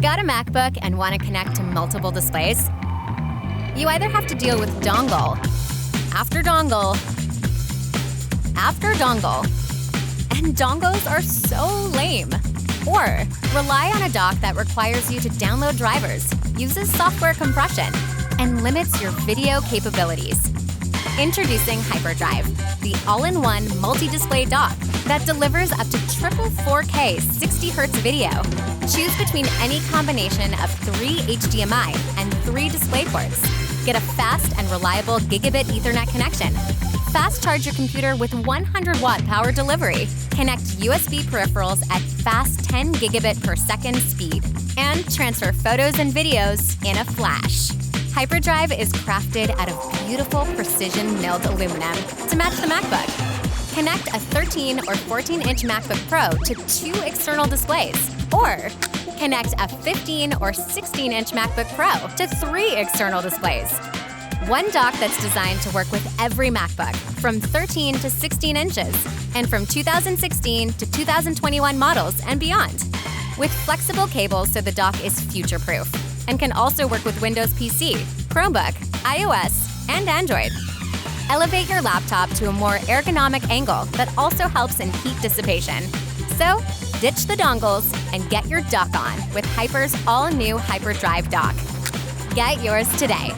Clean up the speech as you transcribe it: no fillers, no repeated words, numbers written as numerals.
Got a MacBook and want to connect to multiple displays? You either have to deal with dongle, after dongle, after dongle, and dongles are so lame. Or rely on a dock that requires you to download drivers, uses software compression, and limits your video capabilities. Introducing HyperDrive, the all-in-one multi-display dock that delivers up to triple 4K 60Hz video. Choose between any combination of 3 HDMI and 3 DisplayPorts. Get a fast and reliable gigabit Ethernet connection. Fast charge your computer with 100-watt power delivery. Connect USB peripherals at fast 10 gigabit per second speed. And transfer photos and videos in a flash. HyperDrive is crafted out of beautiful precision milled aluminum to match the MacBook. Connect a 13 or 14-inch MacBook Pro to 2 external displays. Or connect a 15 or 16-inch MacBook Pro to 3 external displays. One dock that's designed to work with every MacBook, from 13 to 16 inches, and from 2016 to 2021 models and beyond. With flexible cables so the dock is future-proof, and can also work with Windows PC, Chromebook, iOS, and Android. Elevate your laptop to a more ergonomic angle that also helps in heat dissipation. So, ditch the dongles and get your dock on with Hyper's all-new HyperDrive dock. Get yours today.